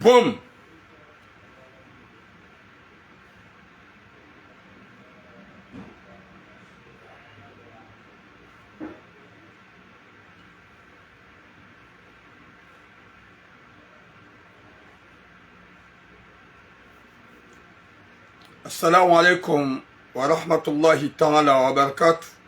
Boom. Assalamu alaikum wa rahmatullahi ta'ala wa barakatuh.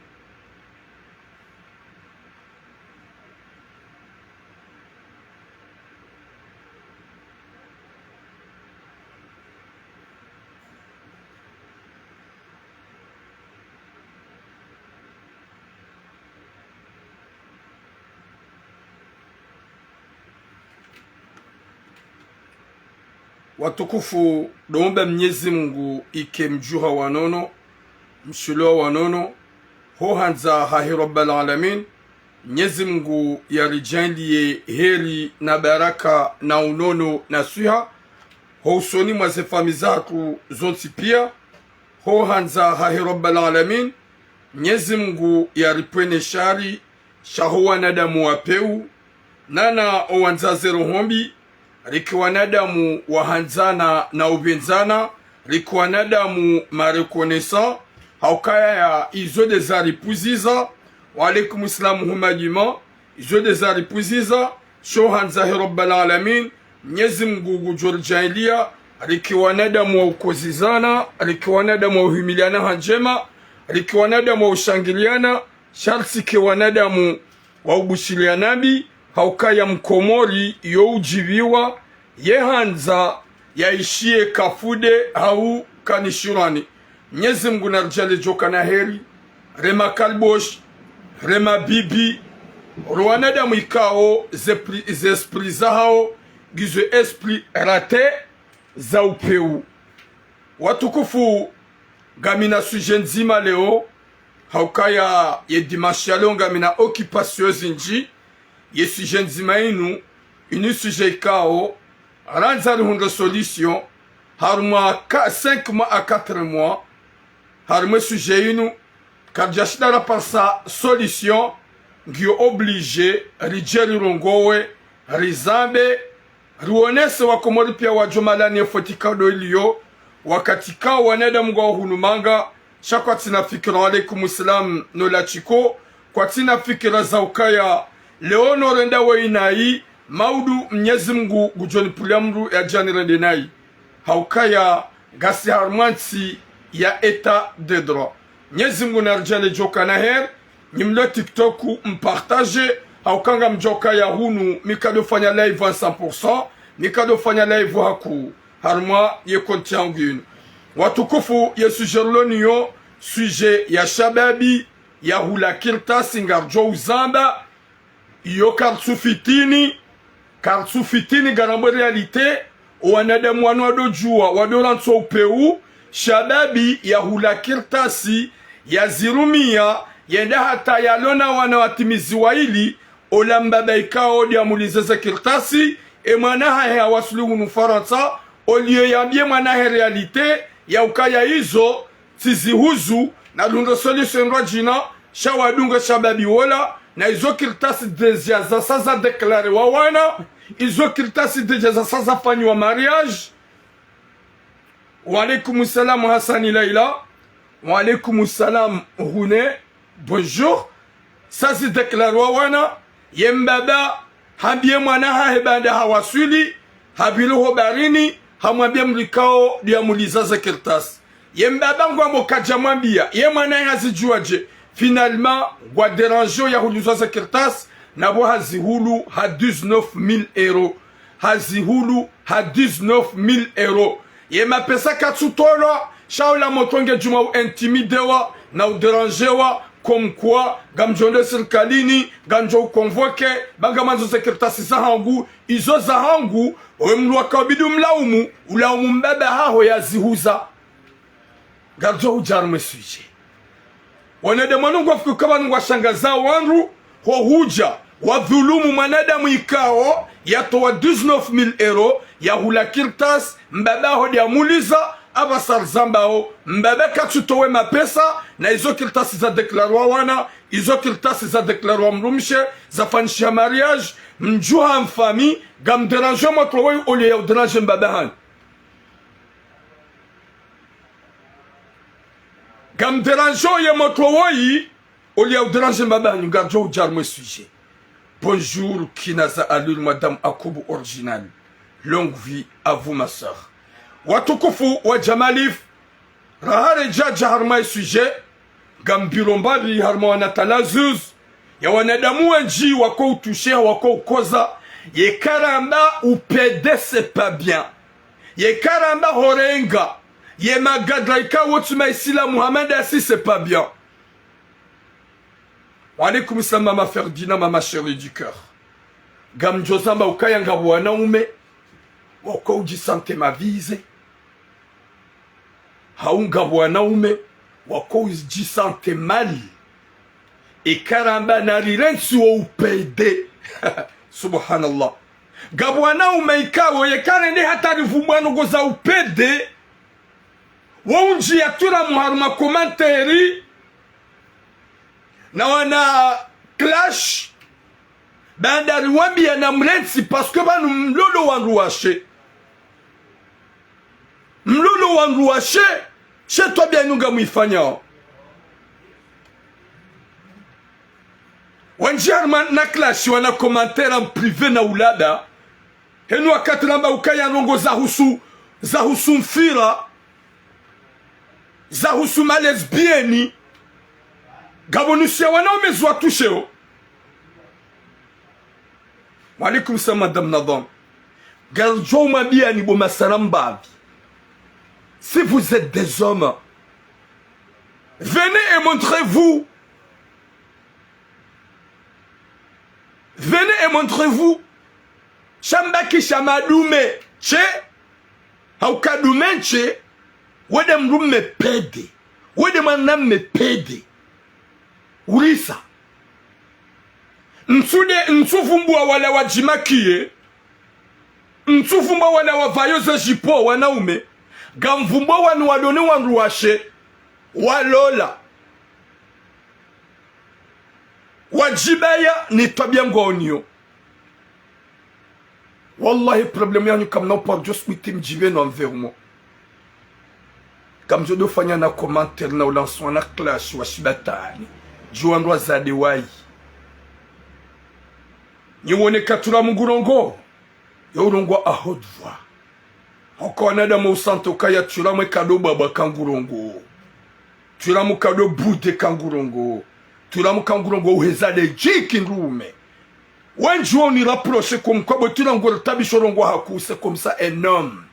Watukufu, dombe Mwenyezi Mungu ike mjuha wanono, mshulo wanono, hohanza hahi rabbal alamin. Mwenyezi Mungu yarijalie heri na baraka na unono na suha, housoni mwaze fami zatu zonti pia, hohanza hahi rabbal alamin. Mwenyezi Mungu yaripwene shari, shaho wanadamu wapeu, nana owanza zero hombi, riki wanadamu wahanzana na ubenzana, riki wanadamu marekonesa, haukaya ya izo de zaripuziza, walaikum islamu humadima, izo de zaripuziza, shohanza rabbal alamin. Mwenyezi Mungu gujurjailia, riki wanadamu wa ukozizana, riki wanadamu wa uhimiliana hanjema, riki wanadamu wa ushangiliana, shartike wanadamu wa ubushilianabi, haukaya mkomori yo ujiviwa yehanza yaishie kafude hau kanishurani. Mwenyezi Mungu narjale joka na heri rema kalbosh rema bibi ruanadamu ikao ze esprit zao gizo esprit rate za upeu. Watukufu, gamina suje nzima leo haukaya ye dimashi ya leo gamina occupation zinji ye suje nzima inu ini suje ikao ranzari hunde solution haruma 5 mois à 4 mois haruma suje inu karjashidara parsa solution ngio oblige rijeri rongowe rizambe ruonese wakomori pia wajomalani efotika do iliyo wakatika wanadamu gwa hunumanga shakwa tina fikira alaikum islam no la chiko kwa tina fikira za ukaya leono renda wainai maudu Mwenyezi Mungu gujoni puliamru ya jani rende nai haukaya gasi harmansi ya eta de droit. Mwenyezi Mungu narjale joka na her nimlo tiktoku mpartage haukanga mjoka ya hunu mikado fanya live 100%, mikado fanya live haku harma ye konti yangu yinu. Watukufu, ye sujerloni yo suje ya shababi ya hula kirta singarjo uzamba yo karsufitini garambo realite wanadamu wano jua wadoranso upeu shababi ya hula kirtasi ya zirumia yenda hata yalona wana watimizi waili olambaba ikao dia mulizeze kirtasi e mwanaha ya wasulu nufaransa olie yambie mwanaha realite ya ukaya hizo tizihuzu na lundo solution rajina shawadunga shababi wola na izo kirtasi dezia za sasa deklare wawana izo kirtasi dezia za sasa fanyi wa mariage. Wa alaikum salam Hassani Laila, wa alaikum salam Hune, bonjour. Sasa deklare wawana yembaba hambie mwanaha hebanda hawasuli habilu hobarini hamwambia mlikao dia mulizaza kirtasi yembaba ngwa mokaja mwambia ye mwanaha hazijuaje finalement gwa deranjo ya huluzaza kirtasi nabo hazihulu ha 19,000 euros hazihulu ha 19,000 euros ye mapesa katsutolo shaula motonge juma u intimidewa na uderanjewa comme quoi gamjonde sirkalini ganjo convoke bangamanzo sekretasi za hangu izo za hangu omlwa kabidu mlaumu ulaumu mbaba haho yazihuza ganjo ujarme suje wanadamu ngo afiku kama ngo shangaza wanru ho huja wadhulumu manadamu ikao yato wa 19,000 euros ya hula kirtas mbaba ho dia muliza abasar zambao mbebe katutowe mapesa na izo kiltasi za deklarwa wana izo kiltasi za deklarwa mrumshe za fanisha mariage mjuha mfami gam derange motlowe ole ya derange mbebe han gam derange ye motlowe ole ya derange mbebe han garjo jarmo sujet. Bonjour Kinaza Alul Madame Akubu original. Longue vie à vous ma soeur. Watukufu wa Jamalif rahare jaja harma sujet gambiromba bi harma wanatalazuz ya wanadamu wenji wako utushe wako ukoza ye karamba upede c'est pas bien ye karamba horenga ye magadraika wotuma isila Muhammad asi c'est pas bien. Wa alaikum salam mama Ferdinand mama chérie du cœur. Gam Josamba ukayanga wanaume wako ujisante mavize haunga wanaume wako ujisante mali ikaramba narirensi wa upede subhanallah gabu wanaume ikawo yekarende hatari vumwano goza upede waunji yatura muharuma komanteri na wana clash bandari wambi ya namrensi paske banu mlolo wanruwashe mlolo wanruwashe shetwa bia nunga muifanya wanjiarma na clash wana komantera mprive na ulada henu wakati namba ukaya nongo za husu mfira za husu malesbieni gabonusia wanaume zwa tusheo. Wa alaikum salam madame Nadam. Garjo mabia ni bo masarambavi. Si vous êtes des hommes, venez et montrez-vous. Venez et montrez-vous. Shambaki shamadume che haukadume che wede mrume pede wede maname pede ulisa nsufumbua wala wajimakie nsufumbua wala wavayoze jipo wanaume gamvumbua wanu wadone wanruwashe walola wajibaya ni tabia ngonyo. Wallahi problème yanyu kam non pas just witim jibe no envers moi. Kam je do fanya na commentaire na ulanso na clash wa shibatani. Juandwa zade wai. Niwone katura mugurongo. Yorongo ahodwa. Oko anada mo santo kaya tura mo kado baba kangurongo. Tura mo kado bude kangurongo. Tura mo kangurongo uhezade jiki nrume. Wenji on rapproche comme quoi tu l'angol tabichorongo haku c'est comme ça un homme.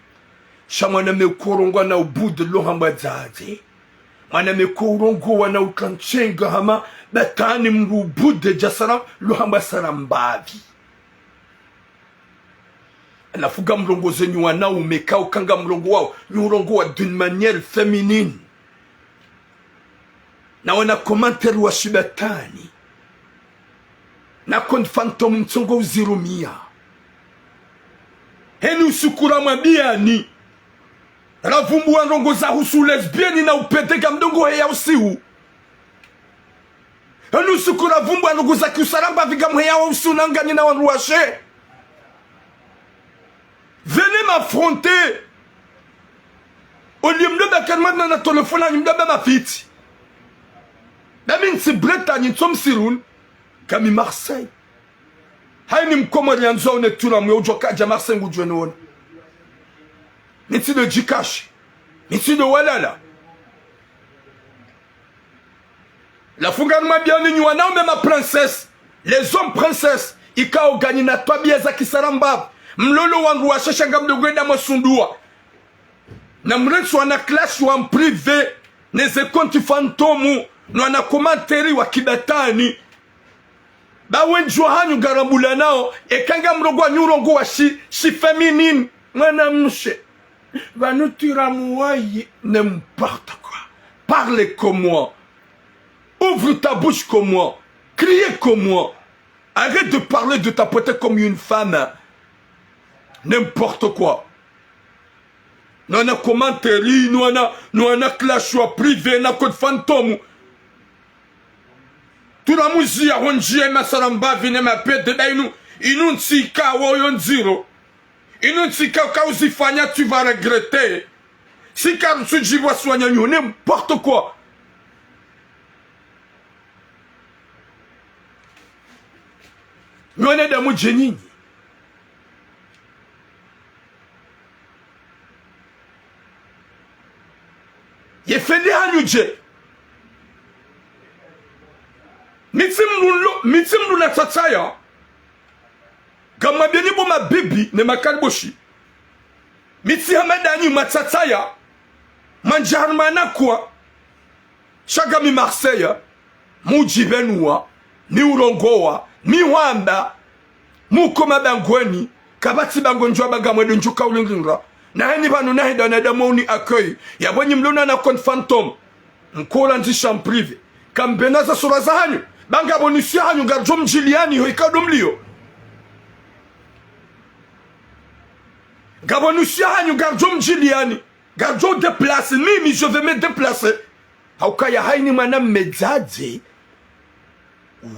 Chamana me korongo na au bout de lohamba zaze. Mana me korongo wana ukanchenga hama batani mrubu de jasara lohamba sarambavi. La fuga mrongo zenyu wana umeka ukanga mrongo wao nyurongo wa d'une manière féminine. Na wana commentaire wa shibatani. Na kon phantom mtsongo uzirumia. Henu sukura mabiani. Ravumbu wanrongo za husu lesbieni na upeteka mdongo heya usiu. Henu sukura vumbu wanrongo za kiusaramba viga mheya wa usiu na ngani na wanruashe. Venez m'affronter. Au lieu de me na téléphone ni mdobe mafiti. Dami nsi Bretagne nsom sirun. Kami Marseille. Haini mkomori yanzo une tula mwe ujoka ja Marseille ngujwene wona. Niti de Jikash. Niti de Walala. La fungani mabiani nyuwa na ume ma princesse. Les hommes princesses. Ika ogani na toabia za kisarambab. Mlolo wangu wa shashanga mdogwenda mwasundua. Na mretu wana clash wa mprive. Neze konti fantomu. Nwana komanteri wa kibatani. Ba wenjwa hanyu garambula nao ekanga mrogwa nyurongo wa shi féminine mwana mshe va nous tiramuaye n'importe quoi. Parlez comme moi, ouvre ta bouche comme moi, criez comme moi, arrête de parler de ta pote comme une femme, n'importe quoi. na commentary na clash wa privé na code fantôme tunamuzia honjie masalamba vine mapete da inu ntsika woyo nziro inu ntsika kauzifanya tu vas regretter si car tu jivois soigner n'importe quoi. Nyone da mujenini yefende hanyuje mitimlu na tataya kama bieni bo mabibi ne makalboshi miti hamadani matataya manjarmana kwa shagami Marseille mujibenua ni urongoa mi wamba mukoma bangweni kabati bangonjwa bagamwe njuka ulingira na hani banu na hida na damoni accueil ya bwenyi mlona na compte fantôme nkola nzi chambre privé kambena za sura za hanyu banga bonisia hanyu garjo mjiliani ho ikadomlio gabonusia hanyu garjo mjiliani garjo déplacer mimi je vais me déplacer haukaya haini mwana medzaje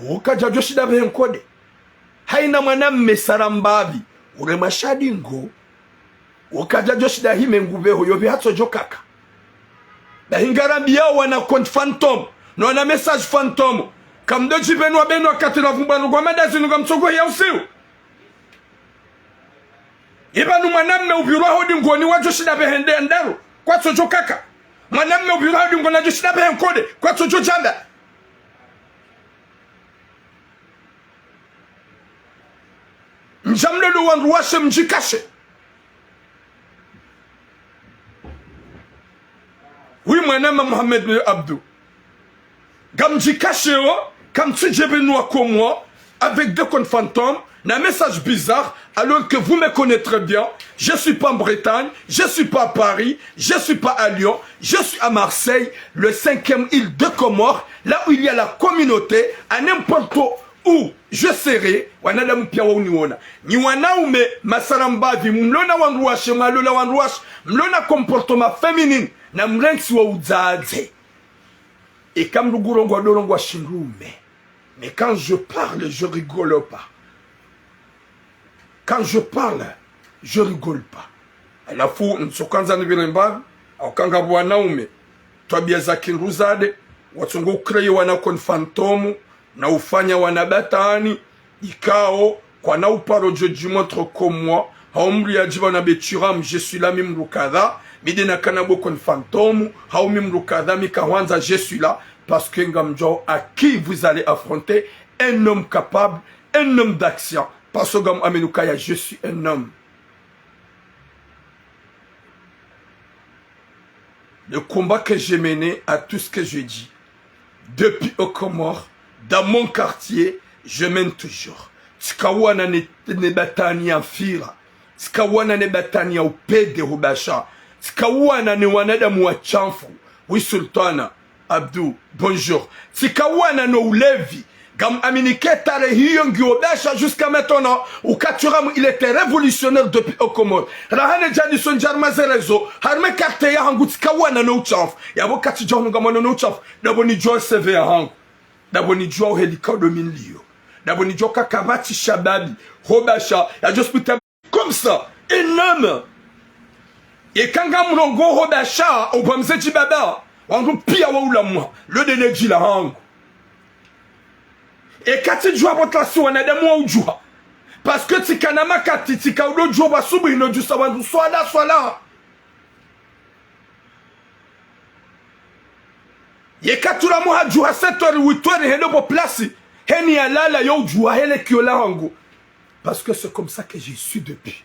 ukaja shida benkode haina mwana mmesarambabi ure mashadi ngo ukaja shida hime ngubeho yobi hatso jokaka da hingarambia wana compte fantôme no wana message fantôme kam de jibenwa benwa katena vumbanu kwa madazi nuga mtsoko ya usiu ibanu mwanamme ubirwa hodi ngoni wajo shida behende ndaro kwa tso jokaka mwanamme ubirwa hodi ngoni wajo shida benkode kwa tso jojanda Njamlelo wanruashe mjikashe. Oui, mwanama Mohamed Abdou. Gamjikashe o, comme tu jebenwa comme moi, avec deux comptes fantômes, un message bizarre, alors que vous me connaissez très bien. Je suis pas en Bretagne, je suis pas à Paris, je suis pas à Lyon, je suis à Marseille, le 5e île de Comores, là où il y a la communauté, à n'importe où je serai, wanada mpia wa uniona. Ni wanaume masarambavi, mlona wanruashe, malola wanruashe, mlona comportement féminin, na mlensi wa uzaze. Et comme le gourongo dorongo shinrume. Mais quand je parle, je rigole pas. Quand je parle, je rigole pas. Alafu nsokanza nibilemba, au kanga wanaume, twabia za kinruzade, watungo kreye wana kon fantomu, na ufanya wanabatani ikao kwa na uparo je montre comme moi haumri ajiba na beturam je suis là mimrukadha midena kanabo kon fantôme haumi mrukadha mikawanza je suis là parce que ngamjo à qui vous allez affronter un homme capable, un homme d'action parce que ngam amenukaya je suis un homme. Le combat que j'ai mené à tout ce que je dis depuis au Comores, dans mon quartier, je mène toujours. Tikawana ne batani en fila. Tikawana ne batani au pede rubasha. Tikawana ne wanada muachamfu. Oui, sultana. Abdou, bonjour. Tikawana no ulevi. Gam aminiketa le hiyongi obasha jusqu'à maintenant. Ou Katuram, il était révolutionnaire depuis au Comores. Rahane jadi son jarma zerezo. Harme karte ya hangu tikawana no uchamfu. Yabo kati johnu gamano no uchamfu. Dabo ni joy seve ya hangu. D'abord ni joie helicoptère minlio. D'abord ni joie kakabati shababi. Robasha. Ya just putain comme ça. Énorme. Et quand gamrongo robasha. Au bamze jibaba. Wangu pia wa ula mwa. Le deneji la hangu. Et kati joie botla suwa na de mwa ujua. Parce que tikanama kati tika udo joie basubu ino jusa wangu swala swala. Ye katura moha juha 7h 8h hendo po place heni alala yo juha hele kiola hango parce que c'est comme ça que je suis depuis.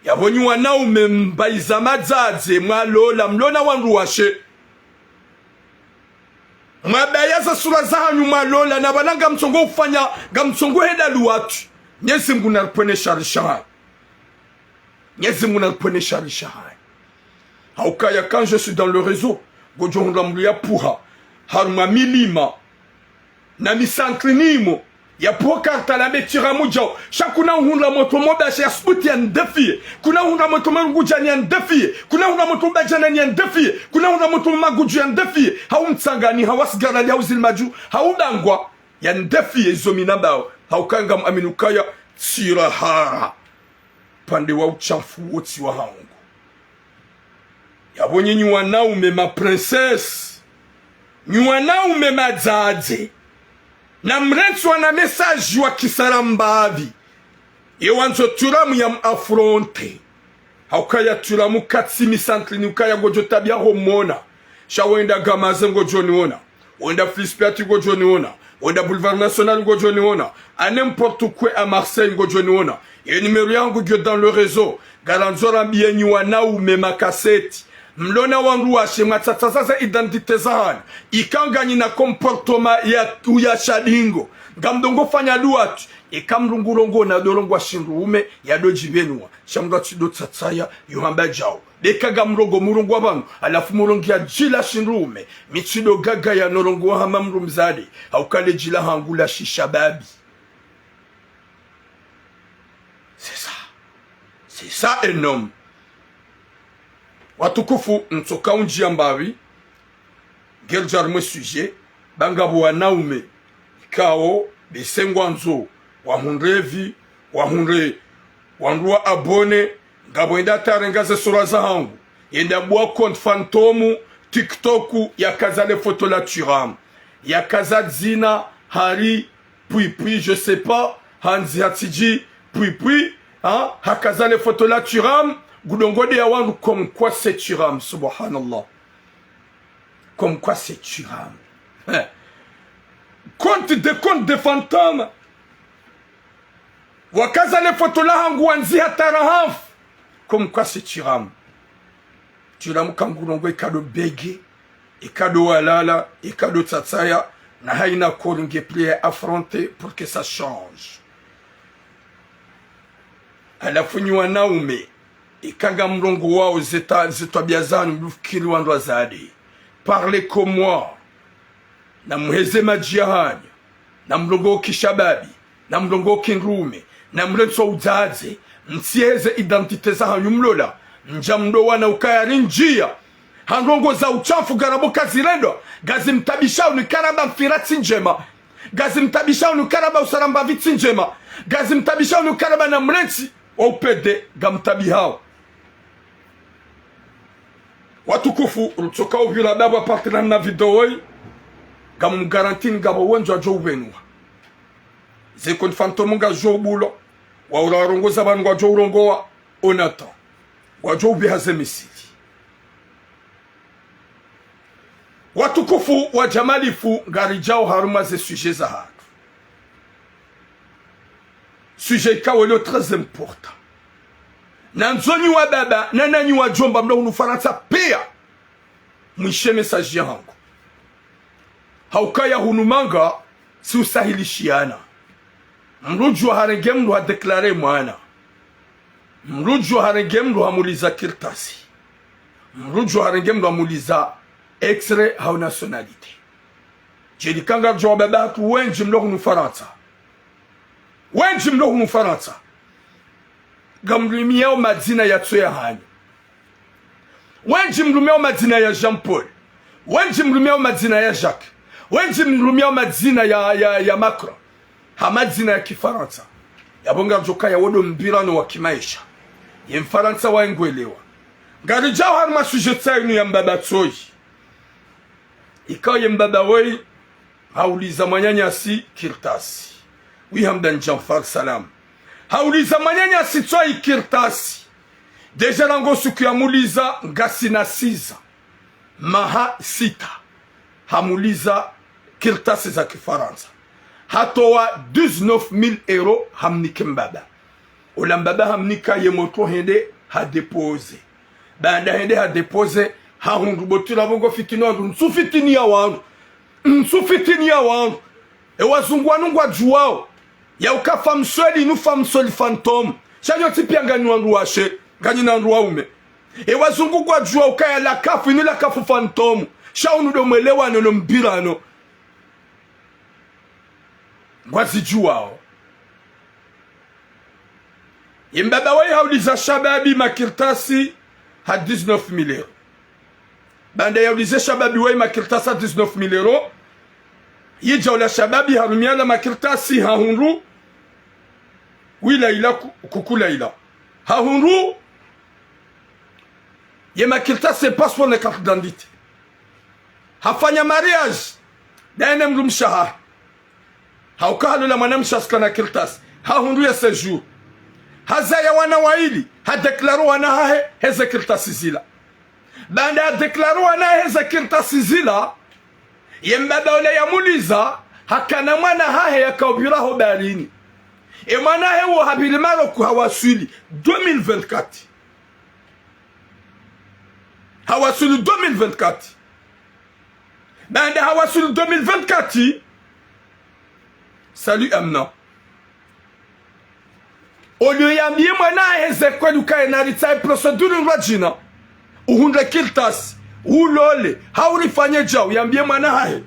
Ya boni wana umembaiza madzaze mwalola mlona wanruashe mwabayaza sura zanyu mwalola na bananga msongo ufanya gamsongo heda luwatu nyezi mguna rpone sharisha nyezi mguna rpone sharisha haukaya quand je suis dans le réseau gojongamlia puha haruma milima na misantrinimo ya pokarta la betira mujao shakuna hunla moto moba ya sputi ya ndefie kuna hunla moto manguja ni ndefie kuna hunla moto bajana ni ndefie kuna hunla moto maguju ya ndefie haumtsangani hawasgara ya uzilmaju haudangwa ya ndefie zomina bao haukanga aminukaya sirahara pande wa uchafu wote wa hangu yabonye nyuwanaume ma princess nyuwanaume madzaze na mretswa na message wa kisarambavi yewanzo turamu ya afronte haukaya turamu katsimi santrini ukaya gojo tabia homona shawenda gamaze gojo niona wenda flispiati gojo niona wenda boulevard national gojo niona a n'importe quoi à Marseille gojo niona et numéro yangu gyo dans le réseau garanzora bienyi wanaume makaseti mlona wangu wa shema tatazaza identite zahani ikangani na comportement ya shadingo gamdongo fanya duatu ikamrungurongo na dorongo wa shinruume ya dojibenua shamga chido tatsaya yuhamba jao deka gamrongo murongo wabanu alafu murongo ya jila shinruume michido gaga ya norongo wa hamamru mzadi haukale jila hangula shishababi. C'est ça un homme. Watukufu mtoka unjia mbawi geljarme sujet bangabu wanaume ikao besengwa nzo wahunrevi wandua abone ngabo enda tarengaze sura za hangu yenda bua compte fantomu tiktoku ya kazale photo la turam ya kazadzina hari puis je sais pas hanzi hatiji puis hein hakazale photo la turam Goudongode yawandu comme quoi c'est turam, subhanallah. Comme quoi c'est turam. Compte de fantômes. Wakaza le photo la hangouanzi hatarahaf. Comme quoi c'est turam. Turam kangoudongo ikado bege, ikado walala, ikado tatsaya, na haina koringe plie affronter pour que ça change. À la funywa naume. Ikanga mrongo wao zeta biazani mlufikiri wandu wazadi parle comme moi na muheze majihani na mrongo kishababi na mrongo kinrume na mrenso uzaze msieze identite za hanyumlola njamdo wana ukayari njia hanrongo za uchafu garabo kazirendo gazi mtabishao ni karaba mfirati njema gazi mtabishao ni karaba usaramba viti njema gazi mtabishao ni karaba na mrensi opede gamtabihao. Watukufu rutoka uvila daba partner na video gamu garantini gabo wenjo ajo ubenua zekon fantomu ga jo bulo wa urarongo zabanu ga jo urongoa onata wa jo ubihaze misili watukufu wa jamalifu garijao haruma ze sujet za hatu sujet kawelo très important na nzoni wa baba na nani wa jomba mlo unufaransa pia mwishe message yangu haukaya hunumanga si usahilishiana mruju harenge mlu ha deklare mwana mruju harenge mlu hamuliza kirtasi mruju harenge mlu hamuliza extrait ha nationalité jelikanga jwa baba hatu wenji mlo unufaransa gamrumiao madina ya tsoya hanyu wenji mrumiao madina ya Jean Paul wenji mrumiao madina ya Jacques wenji mrumiao madina ya Macron hamadina ya kifaransa yabonga joka ya wodo mbirano wa kimaisha ye mfaransa wa ngwelewa garijao harma sujeta inu ya mbaba tsoi ikaw ye mbaba wei hauliza manyanyasi kirtasi wihamdan Janfar salam hauliza manyanya sitoi kirtasi deja lango suku ya muliza ngasi na siza maha sita hamuliza kirtasi za kifaransa hatowa 19,000 € hamnike mbaba ola mbaba hamnika ye moto hende ha depose banda hende ha depose ha hundu botula bongo fitini wandu nsufitini ya wandu e wazungu wanungwa juwao ya ukafa msweli nufa msweli fantom chanyo tipia ngani wandu washe ngani na wandu waume e wazungu kwa jua ukaya la kafu inu la kafu fantom shaunu do mwelewa nono mbirano ngwazi juwao imbaba wai hauliza shababi makirtasi ha 19,000 euro banda yaulize shababi wai makirtasi ha 19,000 euro yija ula shababi harumiana makirtasi ha hunru wila ila kukula ila ha hunru ye makirtasi passeport na carte d'identité hafanya mariage daene mrumshaha haukahalu la mwanamshaska na kirtasi ha hunru ya séjour hazaya wana waili hadeklaru wana hahe heze kirtasi zila banda hadeklaru wana heze kirtasi zila yembaba ule yamuliza hakana mwana hahe yakaubiraho barini mwana hahe wo habilimaro kuhawasuli 2024 hawasuli 2024 banda hawasuli 2024 salut amna olio yambie mwana heze kwelu kaenarita procedure ngwajina uhunde kirtasi ulole haurifanye jao yambie mwana hae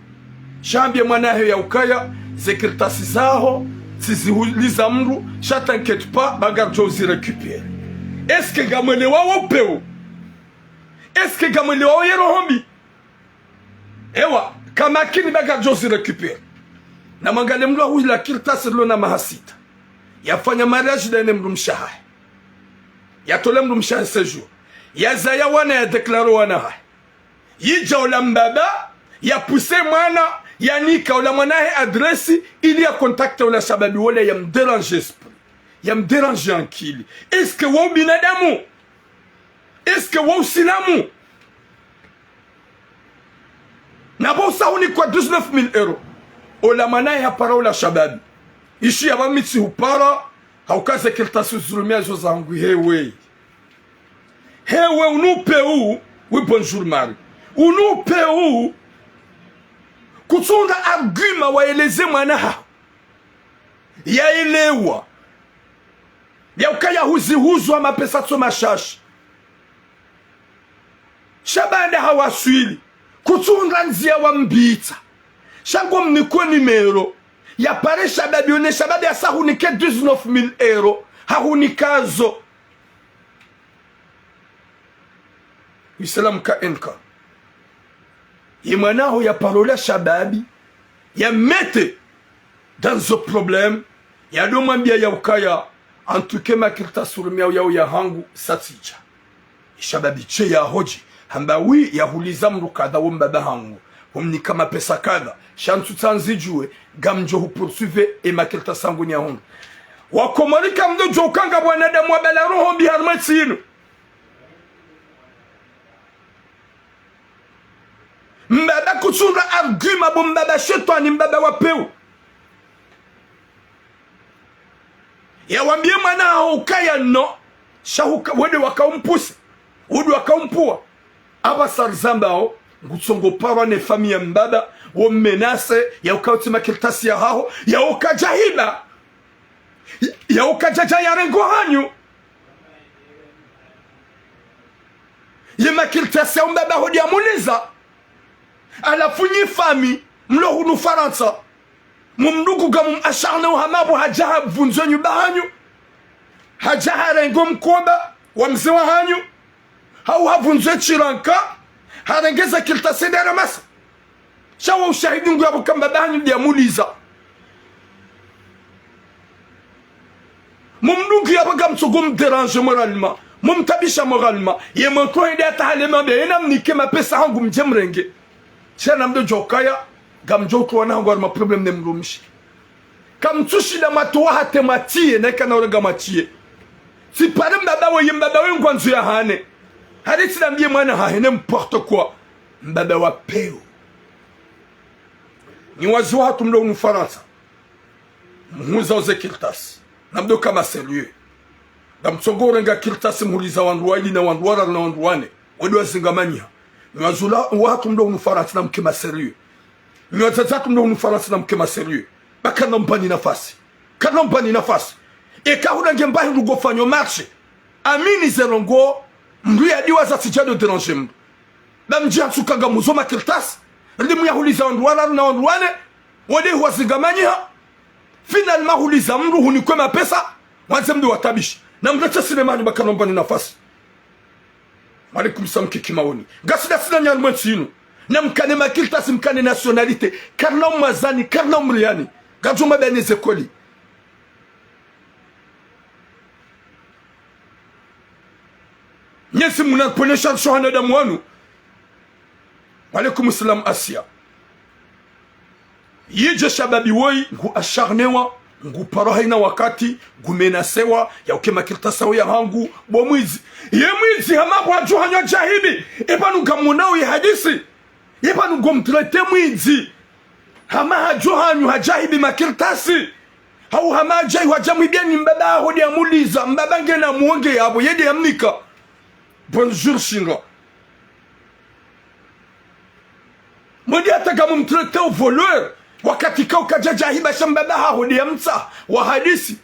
shambie mwana hae ya ukaya zekirtasi zaho zizihuliza mru t'inquiète pas bagarjo zi récupère est-ce que gamele wawo peo est-ce que gamele wawo yero hombi ewa kama kini bagarjo zi récupère na mangale mlu hui la kirtasi lona mahasita yafanya mariage dene mru mshaha yatole mru mshaha séjour yazaya wana ya deklaro wana hae yija ola mbaba ya pousse mwana ya nika ola mwanahe adresi ili ya kontakte ola shababi wala ya mderange esprit ya mderange ankili eske wao binadamu eske wao silamu na bosa huni kwa 19,000 euro ola mwanahe hapara ola shababi ishi ya mamitsi hupara haukaze kirtasi zulumia zo zangu hewe unupe u oui bonjour mari unupe u kutsunda arguma waeleze mwana yaelewa ya ukaya huzihuzwa mapesa tso mashashi shabanda hawaswili kutsunda nzia wa mbita shango mniko nimero ya pare shababi one shababi ya sahunike 19,000 euro hahunikazo Islam ka enka yemanaho ya parola shababi ya mete dans un problème ya do mwambia ya ukaya antuke makirta surumia ya hangu satija shababi che ya hoji hamba wi ya huliza mrukada wo mbaba hangu humni kama pesa kada shantu tanzijue gamjo hu poursuivre e makirta sangu ni hangu wakomarika mdo jokanga bwana damu abala roho bi harmatinu mbaba kutsura arguma bo mbaba shetani mbaba wapeu ya wambie mwana haukaya no shahuka wede wakaumpusi udu wakaumpua aba sarzambao ngutsongo parwa ne famille mbaba wo menace ya ukautima kirtasi ya haho ya ukajahiba ya ukajaja ya rengo hanyu yema kirtasi ya mbaba hodi amuliza alafu nyi fami mlo hunu Faransa mumdugu gamu asharne uhamabu hajaha vunzo nyubahanyu hajaha rengo mkoba wa mzewa hanyu hau havunzo chiranka harengeza kirtasi dara masa shawa ushahidi ngu yabu kamba bahanyu diamuliza mumdugu yabu gamsogo mderange moralement mumtabisha moralement ye mwanko hende atahalema be ena mnike mapesa hangu mjemrenge chana mdo jokaya gamjoku wana hangu ma problem ne mrumishi kamtushi da matuwa hate matie na kana uraga matie si pare mbaba we mbaba we ngwanzu ya hane hadisi na mbie mwana hahe n'importe quoi mbaba wa peo ni wazo hatu mdo unu Faransa mhuza oze kirtasi na mdo kama sérieux gamtsongo urenga kirtasi mhuliza wanduwa ili na wanduwara na wanduwane wedu wa zingamania ni wazula watu mdo unu Faransa na mkema sérieux ni wazazatu mdo unu Faransa na mkema sérieux baka nombani nafasi kanombani nafasi eka urange mbahi ndugo fanyo marche amini zerongo mdu ya diwa za sijado déranger mdu bamjia tsukaga muzoma kirtasi limu ya huliza wanduwara na wanduwane wade huwa zingamania mahuliza mru hunikwe mapesa wanze mdu watabishi na mlete Selemani Bakalomba ni nafasi. Malikum salam kikimaoni gasida sina nyal mwensinu na mkane makilta simkane nationalité karna mazani karna mriani gajuma bene zekoli nyesi muna ponesha shohana da mwanu. Malikum salam Asia yije shababi woi ngu asharnewa ngu parohaina wakati gumenasewa ya ukema kirtasawi ya hangu bo mwizi ye mwizi hama kwa juhanyo jahibi epanu gamunao ya hadisi epanu gomtrete mwizi hama hajuhanyo hajahibi makirtasi hau hama jai wajamwibia ni mbaba hodi ya muliza mbaba ngena muonge yabo yede ya mnika. Bonjour shinga mwedi hata kama mtrete au voleur wakati kao kajajahiba shambaba hodi ya mta wa hadisi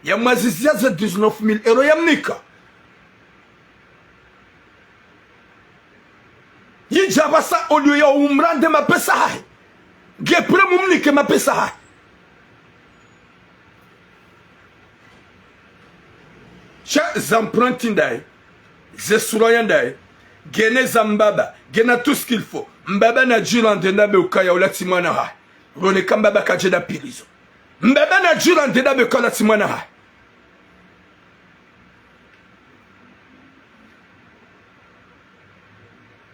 ya mazizia za 19,000 euro ya mnika. Yijabasa audio ya umrande mapesa hai gepre mumnike mapesa hai cha zampranti ndai zesura ndai gene zambaba gena tout ce qu'il faut mbaba na jirande ndabe ukaya ulati mwana hai rone kambaba kajeda pilizo mbaba na jirande ndabe ukaya mwana hai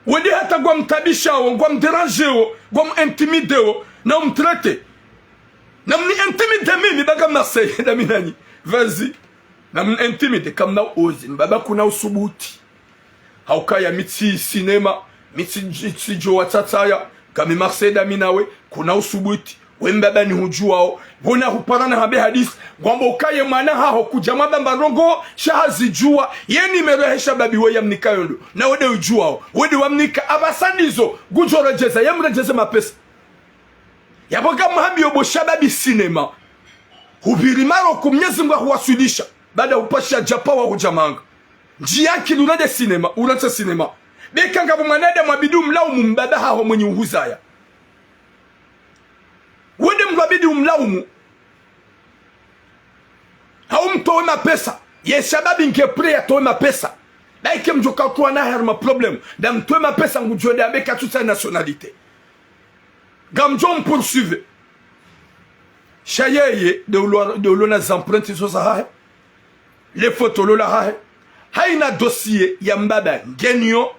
wede hata gwa mtabishao gwa mderangeo gwa intimideo na umtrete na mni intimide mimi baga Marseille na minani vas-y na mni intimide kamna ozi mbaba kuna usubuti haukaya mitsi cinema mitsi jo watataya kama Marseille da minawe kuna usubuti wembaba ni hujuao bona huparana habe hadisi gwambo ukaye mwana haho kujama bamba rongo shahazi jua yeni merehesha babi we yamnikayondo na wede ujuao wede wamnika abasanizo gujorejeza yamrejeza mapesa yaboga mahabi yobo shababi cinema hubirimaro kumnyezi mga huwasudisha baada upasha japawa hujamanga njia kilunade cinema urata cinema bekanga bumanade mwabidu mlau mbaba haho mwenye uhuzaya wende mwabidi umlaumu haumtowe mapesa ye shababi nke pre atowe mapesa daike mjoka kwa na herma problem da mtowe mapesa ngujode abeka toute sa nationalité gamjo poursuivre chayeye de ulona zamprenti zo zahahe les photos lola hahe haina dossier ya mbaba ngenyo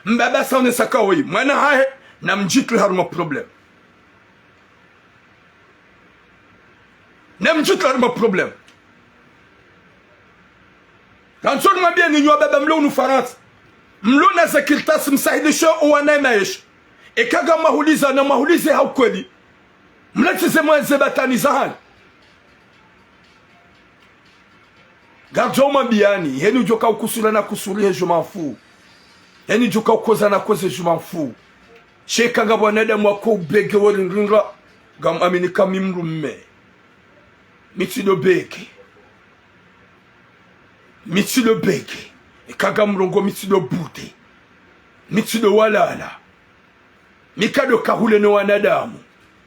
mbaba saone sakawi mwana hahe na mjitu herma problem Nemjutla ma problème. Quand on m'a bien ignoré baba mlo nu Faransa. Mlo na zakiltas msahidisho uwana maish. E kaga mahuliza na mahulize haukweli. Mletize mwanze batani zahani. Garjo mabiani, yeni joka ukusula na kusulie je m'en fous. Yeni joka ukoza na koze je m'en fous. Sheka ngabwanede mwako ubege worinringa gam amini kamimrumme. Mitido beke ikagamrongo mitido bute mitido walala mikado kahule no wanadamu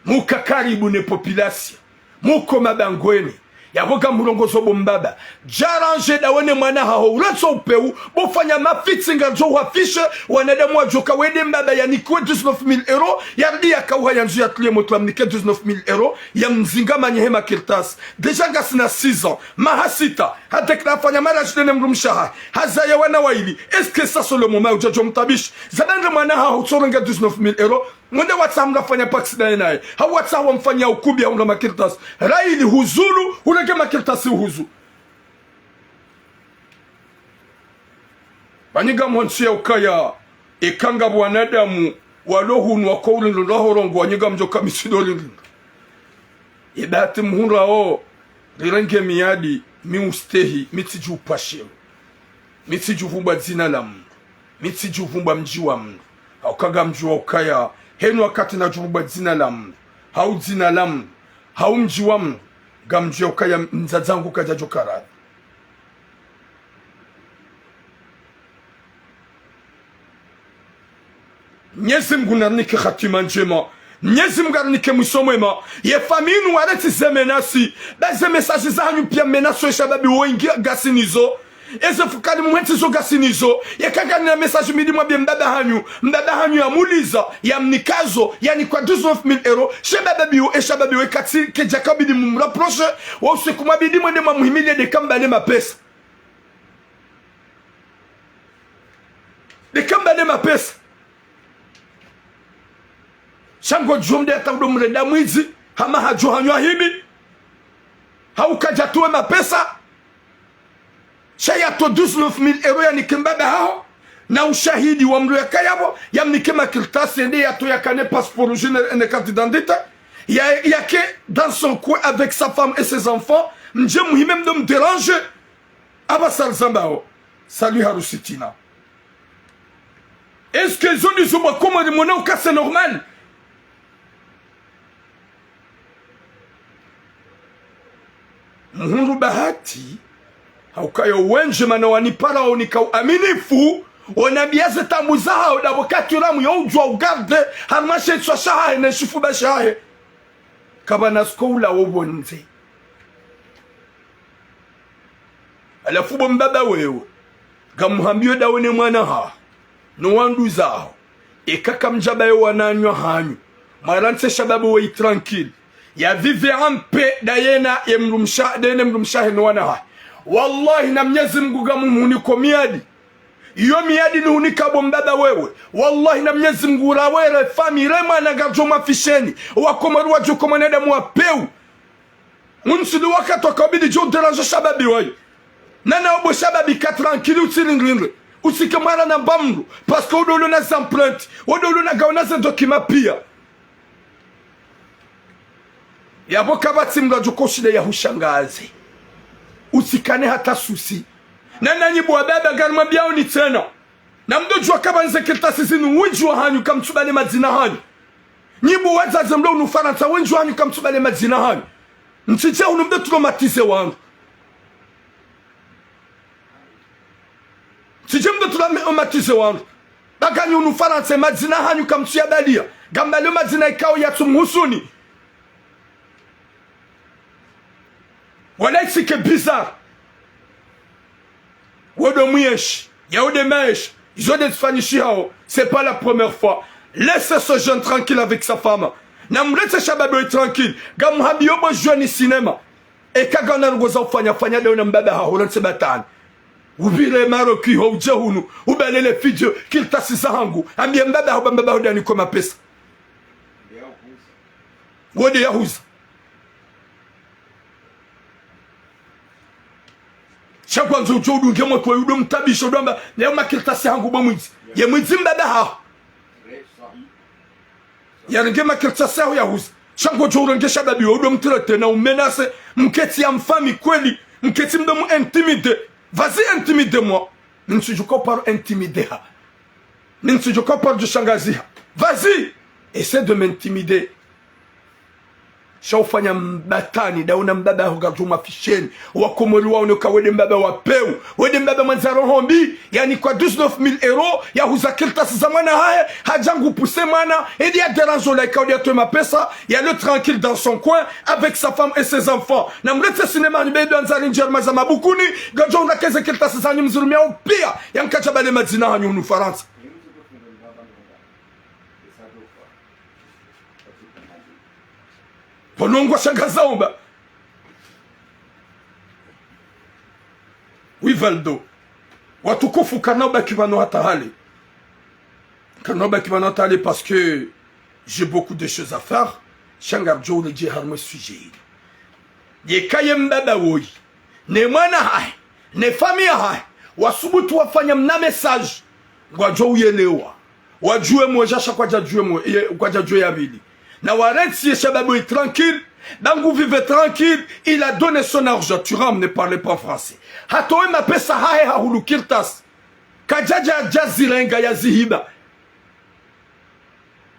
muka karibu ne population muko mabangweni yaboga murongo zobo mbaba jaranje da wone mwana haho uratso upeu bofanya mafitsinga nzo wafishe wanadamu wajoka wede mbaba ya nikwe 19,000 euro yardi ya kauha yanzu ya tulie moto amnike 19,000 euro ya mzinga manyehema kirtas deja ngasina 6 ans mahasita hatek na fanya mara jitene mrumshaha haza ya wana waili est-ce que ça c'est le moment où jojo mtabish zabande mwana haho tsorenga 19,000 euro mwende watsamga fanya paksida naye hawatsawa mfanya ukubi ya unga makirtas raili huzulu ulege makirtas uhuzu baniga mwansi ya ukaya ikanga bwanadamu walohunu wakouli ndohorongo wanyiga mjoka misidoli ibati mhunra o rirenge miyadi miustehi mitiju upashiro mitiju vumba zina la mungu mitiju vumba mjiwa mungu haukaga mjiwa ukaya henu wakati na juruba zina la mungu hau zina la mungu hau mjiwa mungu gamjia ukaya mzadzangu kaja jokaradi Nyezi mgunarniki khatima njema Mwenyezi Mungu aranike mwisho mwema. Ye faminu wareti zemenasi. Beze mesaji za hanyu pia menaso shababi wengi gasinizo. Eze fukali mwenti zo gasinizo. Ye kagani na mesaji midi mwabie mbaba hanyu ya muliza. Ya mnikazo. Yani kwa 19,000 euro. Shababi we kati ke jakabidi mumraproche. Wa usiku mwabidi mwende mwamuhimilie de kambale mapesa. De kambale mapesa. Shango jomde ataudo mrenda mwizi. Hama hajuhanywa hibi. Haukajatuwe mapesa. Shayato 19,000 euro ya nikembaba hao. Na ushahidi wa mlu ya kayabo. Ya mnikema kirtasi ende yato ya kane passeport original ene carte d'identité. Yake dans son coin avec sa femme et ses enfants. Mje muhimem de me déranger. Abasal Zambao. Salut Harusitina. Est-ce qu'ils ont dit comment de mon nom cas c'est normal? Mungu bahati haukayo wenje mana wanipara onika aminifu onabiaze tamuzaha odabokati ramu yo ujwa ugarde harmashe tswashaha ne shifu bashahe kabana skoula wobonze alafu bombaba wewe gamuhambio dawone mwana ha no wandu zao ekaka mjaba yo wananywa hanyu marante shababu we tranquille ya vive ampe dayena yemrumsha dene mrumsha henwana ha wallahi na Mwenyezi Mungu gamuniko miadi iyo miadi ni unika bombaba wewe wallahi na Mwenyezi Mungu rawere famire mwana gajoma fisheni wakomaru wajuko maneda mwapeu munsidu wakato kabidi jo déranger shababi way nana obo shababi ka tranquille utsiringrinre usikamara na bamru parce que odolo na empreinte odolo na gaona za document pia yabo kabati mgajuko shide ya hushangazi usikane hata susi na nanyi bwa baba garimwambia oni tena na mdojua kabanze kirtasi zinu wenjua hanyu kamtubale madzina hanyu nyibu wazaze mdo unufaransa wenjua hanyu kamtubale madzina hanyu nchiche unumde traumatize wangu nchiche mdo traumatize wangu baganyu unufaransa madzina hanyu kamtuyabalia gambale madzina ikao yatsumuhusuni voilà ce qui est bizarre. C'est pas la première fois. Laissez ce jeune tranquille avec sa femme. Namlete shababu tranquille. Gamhabi yobo jeune cinéma. Et kagana ngoza ufanya fanya leo na mbaba ha holan sebatani. Ubile maroki ho jehunu. Ubelele fidyo kiltasisa hangu. Ambie mbaba ho mbaba hodani kwa mapesa. Wode yahuza. Shakwanzo ujodu ngemo kwa yudo mtabisho domba leo makiltasi hangu bomwizi ye mwizi mbada ha ya ngema kiltasi ho yahuza shango jodo ngesha babi yudo mtrete na umenase mketi ya mfami kweli mketi mdomu intimide vas-y intimide-moi ninsujuko par intimider ha ninsujuko par de shangazi ha vas-y essaie de m'intimider shaufanya mbatani dauna mbaba hugajuma fisheni wakomori wao nyoka wede mbaba wapeu wede mbaba manzaro hombi yani kwa 19,000 euro ya huzakilta zamana haya hajangu pousse mana et dia dérange la kaudia to ma pesa ya le tranquille dans son coin avec sa femme et ses enfants na mlete cinéma ni bedo anzari njerma za mabukuni gajo na keze kilta zanyu mzurumia pia yankacha bale madzina hanyu nu Faransa Ponongo shangazaomba. Oui Valdo. Watukufu kanoba kibano hatahali. Kanoba kibano hatahali parce que j'ai beaucoup de choses à faire. Shangarjo le jiharme sujet. Ye kayem baba woi. Ne mwana hai. Ne famille hai. Wasubutu wafanya mna message. Wajo uyelewa. Wajue mwejasha kwa jajue ya bili. Na warenti shababu est tranquille, Dangu vive tranquille, il a donné son argent. Turam ne parlait pas français. Hatoe ma pesa hae hahulu kirtas. Kajaja jazilenga ya zihiba.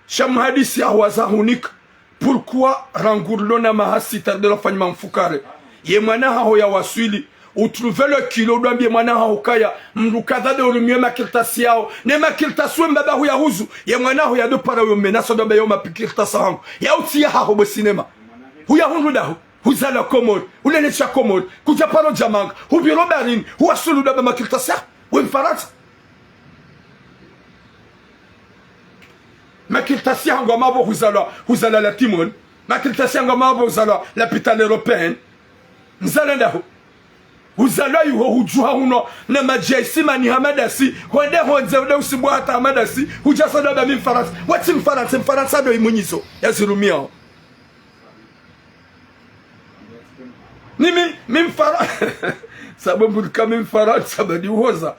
Shamhadisi awaza hunik. Pourquoi rangourlona mahasita de la fanyma mfukare? Yemana hao ya waswili. utrouve le kilo dwambie mwana hao kaya mrukadha de urumie makirtasi yao ne makirtasi mbaba huya huzu ye mwana huya do para yo menaso do bayo mapikirtasi hangu ya uti ya haho bo sinema huya hunrudahu huzala komod ulene cha komod kuja paro jamanga hubiro barin huwa sulu do makirtasi we mfaransa makirtasi hangu mabo huzala la timon makirtasi hangu mabo huzala la pitale européenne nzalenda uzalwa yuho hujuha huno na majaisi mani hamadasi wende honze ude usibwa hata hamadasi hujasa doba mfaransa wati mfaransa do imunyizo ya zirumia nimi mfaransa sababu kama mfaransa badi uhoza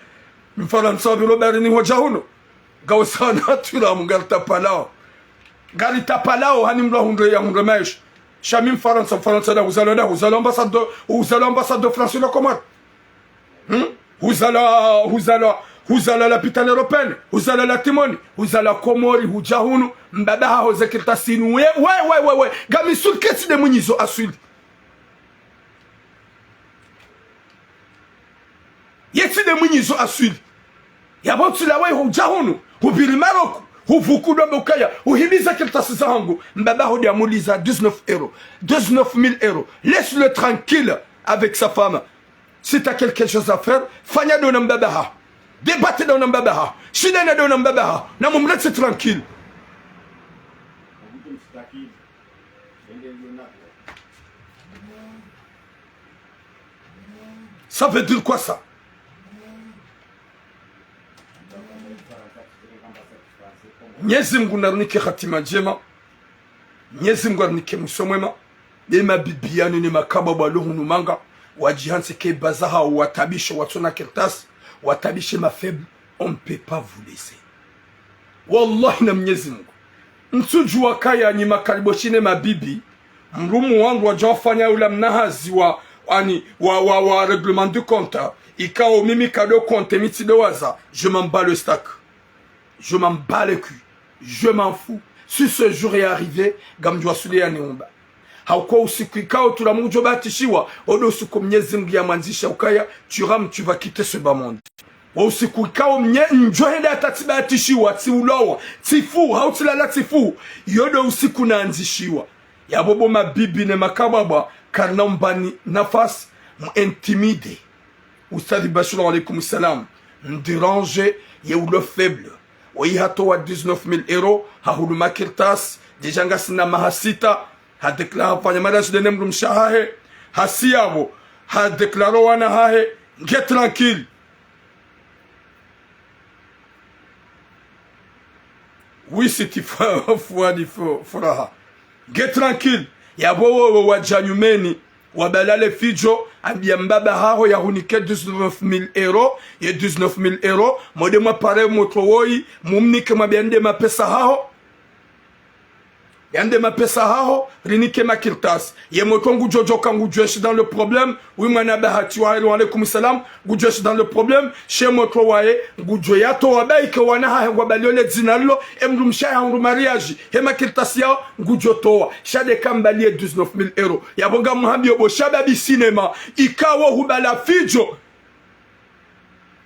mfaransa bilo bari ni hoja huno gawsana tula mungalta palao galita palao hani mlo hundre ya hundre maish Chamim Faransa da vous allez ambassadeur français là comment vous allez la pitale européenne vous allez la timoni vous allez komori hujahunu mbaba hao zekirta sinu ouais gami sul kesi de munizo asuli yeti de munizo asuli yabotsi la ouais hujahunu hubiri Maroc huvuku do bokaya uhimiza kirtasi zangu mbaba hodi amuliza 19 euros 19 000 euros laisse-le tranquille avec sa femme si t'as quelque chose à faire fanya do mbaba ha débattez do mbaba ha shidana do mbaba ha na mumlete tranquille ça veut dire quoi ça? Mwenyezi Mungu narunike khatima njema. Mwenyezi Mungu arunike musomwema. Dema bibiani ni makaba baluhunu manga. Wajihanse ke bazaha watabishe watona kirtas. Watabishe mafaible. On ne peut pas vous laisser. Wallahi na Mwenyezi Mungu. Nsujua kaya ni makariboshine mabibi. Mrumu wangu wajafanya ula mnahazi wa règlement de compte. Ikao mimi kado compte mitido waza. Je m'en bats le stack. Je m'en bats le cul. Je m'en fous. Si ce jour est arrivé, gamjwa sulia niomba. Hauko usiku ikao tulamungu batishiwa, odo usiku Mwenyezi Mungu ya manzisha ukaya, tu vas quitter ce bas monde. Wa usiku ikao njohende atatiba atishiwa, ti ulowa, tifu, hautilala tifu, yodo usiku na anzishiwa. Ya bobo mabibi ne makababa, karna mbani nafas, m'intimide. Oustadi Bachir alaykoum salam, m'déranger, ye ou le faible. Oui, hatoa 19 000 euros, hahulu makirtas, dijanga sina mahasita, ha deklara fanyamadash de nemrum shahahe, hasiyabo, ha deklaro wana hahe, get tranquille. Oui, c'est il faut, get tranquille. Yabo wajanyumeni, wabalale fijo, ambia mbaba hao ya hunike 19 000 euros, ye 19 000 euros, mode mwa pare motowoi, mumnike mabiande mapesa hao, yande mapesa hao, rinike makirtas, ye motongu jojo kangu jueshi dans le problème, oui manaba hatiwa hilo alaykoum salam, gujueshi dans le problème, she motowaye, gujoyato wabaike wanaha wabaliole zinalo, emrumshaya mariage, he makirtas yao, gujotowa, shade kambalie 19 000 euros, yabonga muhambi yobo, shababi cinema, ikawa hubala fijo,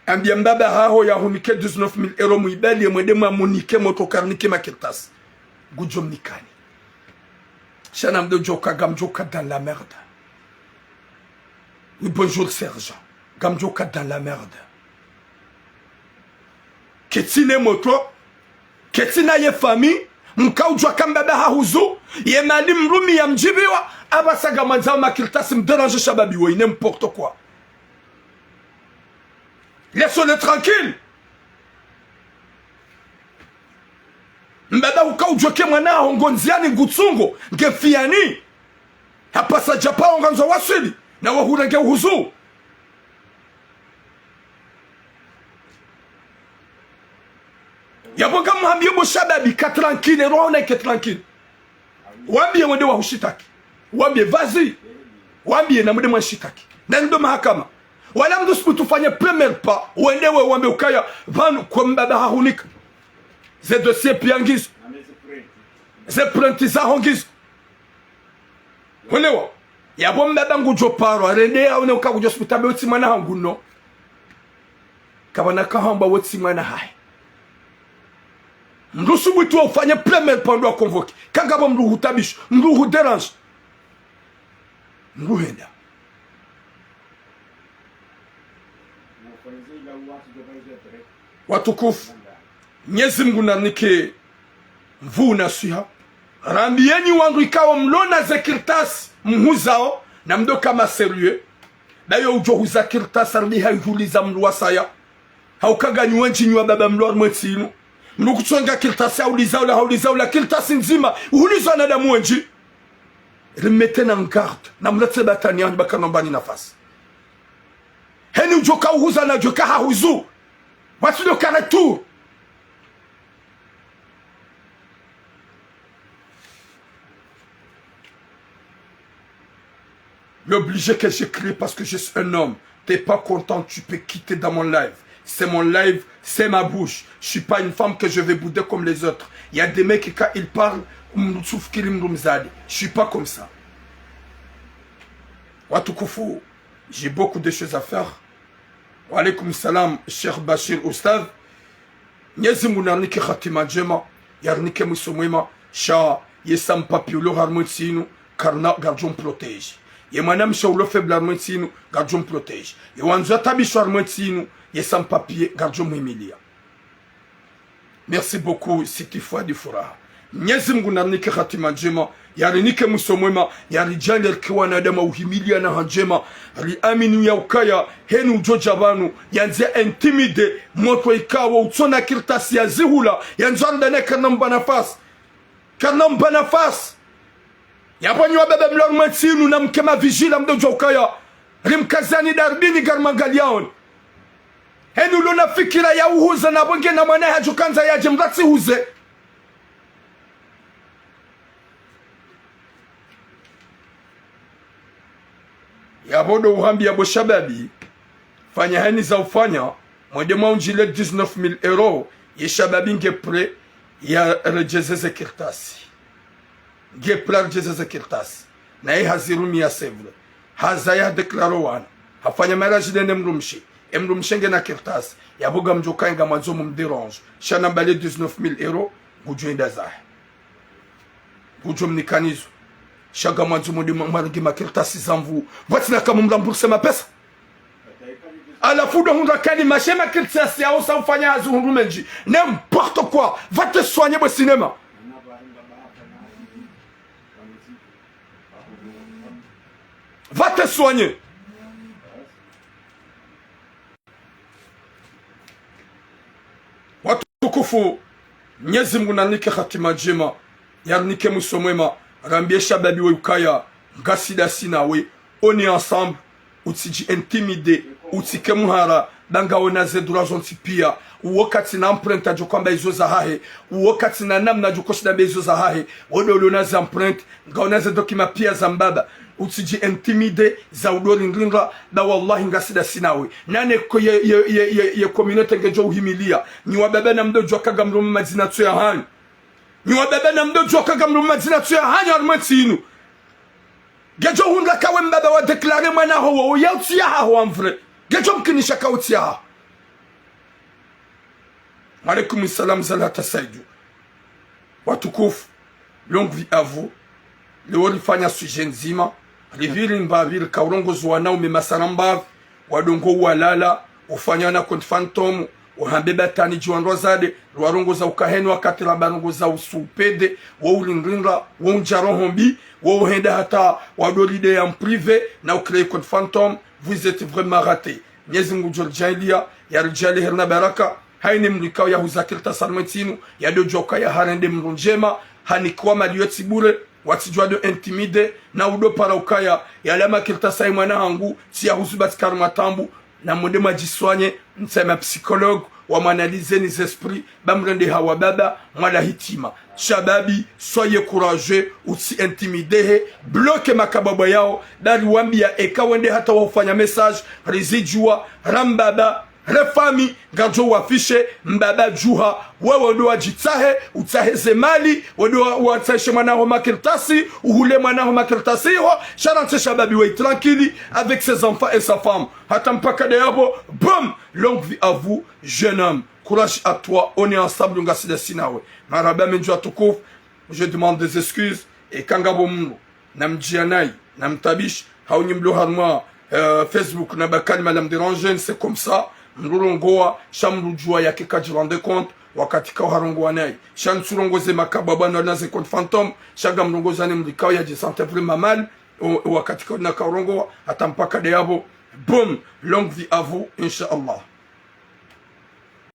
ambia mbaba hao ya hunike 19 000 euros, muibeli ya mwede munike motokarnike makirtas, gujom nikani. Chanam de Joka, Gamjoka dans la merde. Oui, bonjour sergent. Gamjoka dans la merde. Ketine moto. Ketina ye famille. Mkaujwa kambaba hahuzu. Ye malim rumi ya mjibiwa. Abasaga manzao makiltas mderange shababiwa. N'importe quoi. Laissez-le tranquille. Mbada ukaujweke mwana hongonziani ngutsungo ngefiani hapasa japa onganzo wasili na wahura nge uhuzu yabonga muhambi bo shababi ka tranquille roone ke tranquille wambie wende wa hushitaki wambie vazi wambie na mwende mwashitaki na ndo mahakama wala mdu sipu tufanye premier pas wende we wambie ukaya vanu kwa mbada hahunika ze dossier piangizo ze prentiza hongizo unaelewa ya bomba bangu joparo rende ya one ukaku hospital be otimana hangu no kabana kahamba wotimana hai mrusu butu ufanye premier pendant convoqué kangabo mruhu tabisho mruhu dérange mruhenda watukufu Mwenyezi Mungu nanike mvuna suha rambieni wangu ikawa mlona zekirtas mhuzao na mdo kama serieux dayo ujohuza kirtas ardi hayuliza mluwasaya haukaga nywenji nywa baba mlor mwetinu mnukutsonga kirtas hauliza ula kirtas nzima uhuliza na damu wenji rimete na garde na mlete batani yangu bakanombani nafasi heni ujoka uhuza na joka hahuzu watu do karatu l'obligé que j'écris parce que je suis un homme. T'es pas content, tu peux quitter dans mon live. C'est mon live, c'est ma bouche. Je suis pas une femme que je vais bouder comme les autres. Il y a des mecs qui quand ils parlent, je suis pas comme ça. Watukufu, j'ai beaucoup de choses à faire. Wa alaykoum salam, Cheikh Bachir Oustad. Nyezi munarnike khatima djema, yarnike musomwema, sha yesam papiolo harmotsinu, karna garjon protège. Ye manam shawlo faible armotsinu, garjon protège. Ye wanza tabicho armotsinu, yesam papier, garjon muimilia. Merci beaucoup, Siti Fouadi Foura. Nyezi munarnike khatima djema, yarinike musomwema, yarijali kiwa na dama uhimilia na hanjema, ri aminu ya ukaya, henu jojabanu, yanzia intimide, moto ikawa, utsona kirtasi ya zihula, yanzandane kanamba nafas. Yapanyo bebe mlor matsinu na mkema vigila mdojo ukaya, rimkazani darbini garmangaliaon. Henu lona fikira ya uhuza na bonge na mwana hajukanza ya jemratsi huze. Ya bodo uhambi ya boshababi fanya hani za ufanya mwede maunjile 19,000 euro ye shababi nge pre ya rejezeze kirtasi nge pre rejezeze kirtasi na ye hazirumi ya sevre haza ya deklaro wana hafanya maraji dene mrumshe nge na kirtasi ya boga mjoka inga manzomu mderange shana mbale 19,000 euro gujo inda zahe gujo mnikanizo chaque mois du monde margi makirtasi zamvu vatina kama mramburse mapesa alafu ndo hunda kali mashema kirtasi ya osa ufanya hazu hundumenji n'importe quoi va te soigner au cinéma va te soigner watu kufu Mwenyezi Mungu nanike khatima njema yarnike musomwema rambie shababi we ukaya ngasida sinawe on est ensemble utiji intimide utike muhara danga onaze durazonti pia wakati na empreinte ajokwamba izo za hahe wakati na namna jokoshida bezo za hahe wodolo na za empreinte ngaonaze dokima pia za mbaba utiji intimide za udori ngringa da wallahi ngasida sinawe nane ko ye communauté ngejo uhimilia ni wababa na mdo jwakaga mrumu mazina tu ya hani ni wababa na mdo jwakaga mrumu mazina tu ya hani armetsinu gejo hunda kawe mbaba wa deklare mwana ho ya utia ha en vrai gejo mkinisha ka utia ha alaykoum salam zalata saidu watukufu longue vie à vous le walifanya sujet nzima rivili mbavili kaurongozi wanao memasaramba wadongo walala ufanyana kont phantom uhambeba tani jiwandwazade warongoza ukaheni wakati la barongoza usupede wa ulingringa wa unjarohombi wa uhenda hata wadolide en privé na ukreye kont phantom vous êtes vraiment raté Mwenyezi Mungu jorjailia ya rijali herna baraka haini mlikao ya huzakirta salmetinu ya dojoka ya harende mrunjema hanikwa maliyoti bure watijwa do intimide na udo para ukaya ya lama kirta saimana hangu siya huzubat karmatambu na mwende majiswanye msema psychologue wa manalize ni esprits bamrende hawa baba mwala hitima shababi soyez courageux usi intimidehe bloque makababa yao dari wambia eka wende hata wafanya message rizijua rambaba refami ngajo wafishe mbaba juha wewe ndo wajitahe utaheze mali wewe wataheshe mwanao makirtasi uhule mwanao makirtasi ho charante shababi we tranquille avec ses enfants et sa femme hata mpaka deyabo boum longue vie à vous jeune homme courage à toi on est ensemble ngasida sinawe maraba menjo atukufu je demande des excuses et kangabo mungu namjianai namtabish haunimlo harma Facebook na bakali madame déranger c'est comme ça mrurongoa shamrujua yake kajirande compte wakati ka harongoa naye shansurongoze makababa na naze compte fantôme shaga mrongozane mlikao ya jisante vraiment mal wakati ka na karongoa atampaka de yabo boum longue vie à vous inshallah.